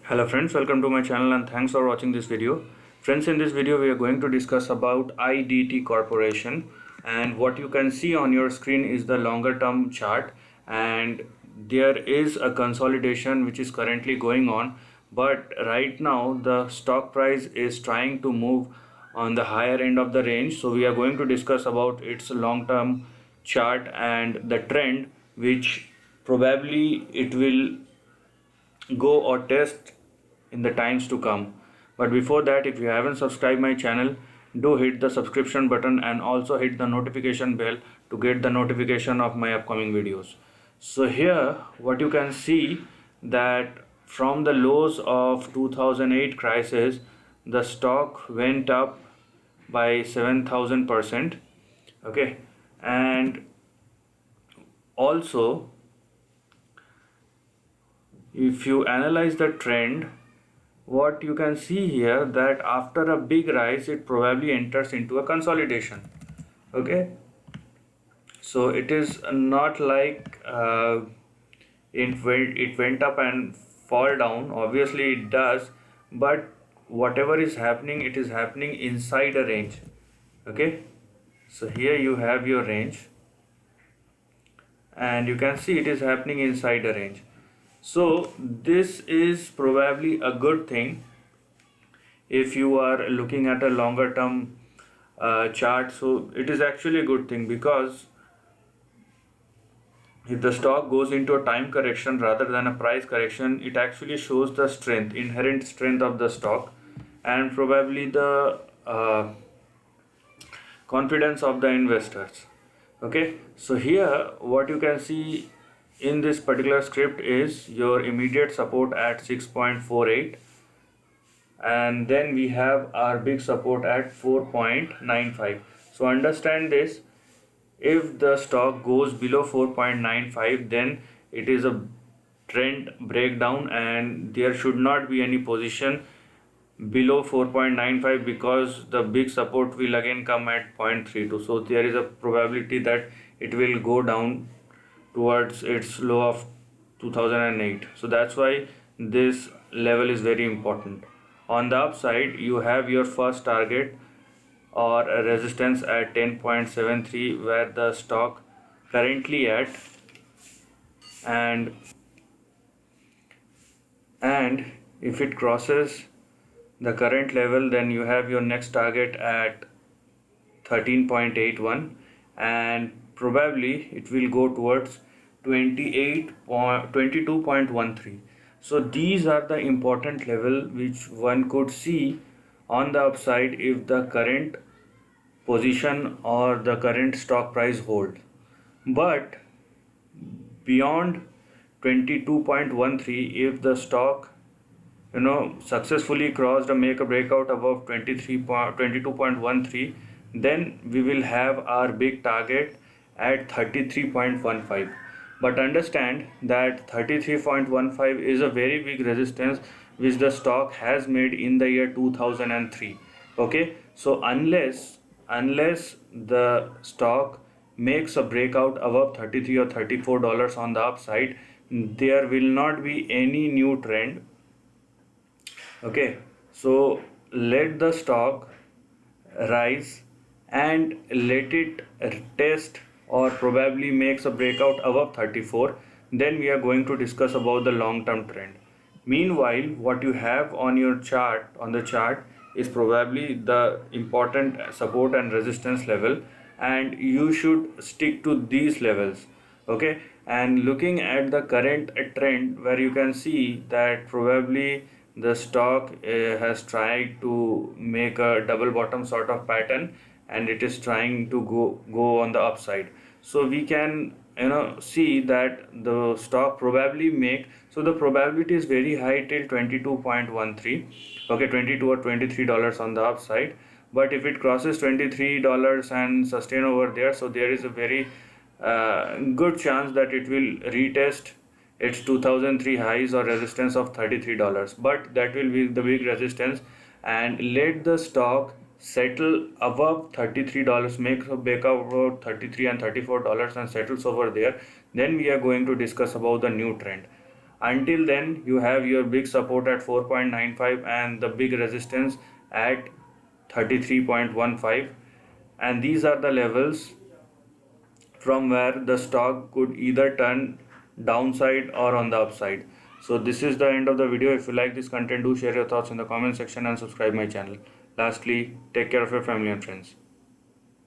Hello friends, welcome to my channel and thanks for watching this video. Friends, in this video we are going to discuss about IDT Corporation, and what you can see on your screen is the longer term chart, and there is a consolidation which is currently going on, but right now the stock price is trying to move on the higher end of the range. So we are going to discuss about its long term chart and the trend which probably it will go or test in the times to come. But before that, if you haven't subscribed my channel, do hit the subscription button and also hit the notification bell to get the notification of my upcoming videos. So here what you can see that from the lows of 2008 crisis, the stock went up by 7,000%. Okay, and also if you analyze the trend, what you can see here that after a big rise it probably enters into a consolidation. Okay, so it is not like it went up and fall down. Obviously it does, but whatever is happening, it is happening inside a range. Okay, so here you have your range and you can see it is happening inside a range. So this is probably a good thing if you are looking at a longer term chart. So it is actually a good thing, because if the stock goes into a time correction rather than a price correction, it actually shows the strength, inherent strength of the stock, and probably the confidence of the investors. Okay, so here what you can see in this particular script is your immediate support at 6.48, and then we have our big support at 4.95. So understand this: if the stock goes below 4.95, then it is a trend breakdown and there should not be any position below 4.95, because the big support will again come at 0.32. So there is a probability that it will go down towards its low of 2008. So that's why this level is very important. On the upside, you have your first target or a resistance at 10.73, where the stock currently at, and if it crosses the current level, then you have your next target at 13.81, and probably it will go towards 22.13. So these are the important level which one could see on the upside if the current position or the current stock price hold. But beyond 22.13, if the stock successfully crossed a make a breakout above 22.13, then we will have our big target at 33.15. But understand that 33.15 is a very big resistance which the stock has made in the year 2003. Okay, so unless the stock makes a breakout above 33 or $34 on the upside, there will not be any new trend. Okay, so let the stock rise and let it test or probably makes a breakout above 34, then we are going to discuss about the long term trend. Meanwhile, what you have on your chart, on the chart, is probably the important support and resistance level, and you should stick to these levels. Okay, and looking at the current trend, where you can see that probably the stock has tried to make a double bottom sort of pattern, and it is trying to go on the upside. So we can see that the stock probably make, so the probability is very high till 22.13. Okay, 22 or $23 on the upside. But if it crosses $23 and sustain over there, so there is a very good chance that it will retest its 2003 highs or resistance of $33. But that will be the big resistance, and let the stock settle above $33, make a breakout about 33 and $34 and settles over there, then we are going to discuss about the new trend. Until then, you have your big support at 4.95 and the big resistance at 33.15, and these are the levels from where the stock could either turn downside or on the upside. So this is the end of the video. If you like this content, do share your thoughts in the comment section and subscribe my channel. Lastly, take care of your family and friends.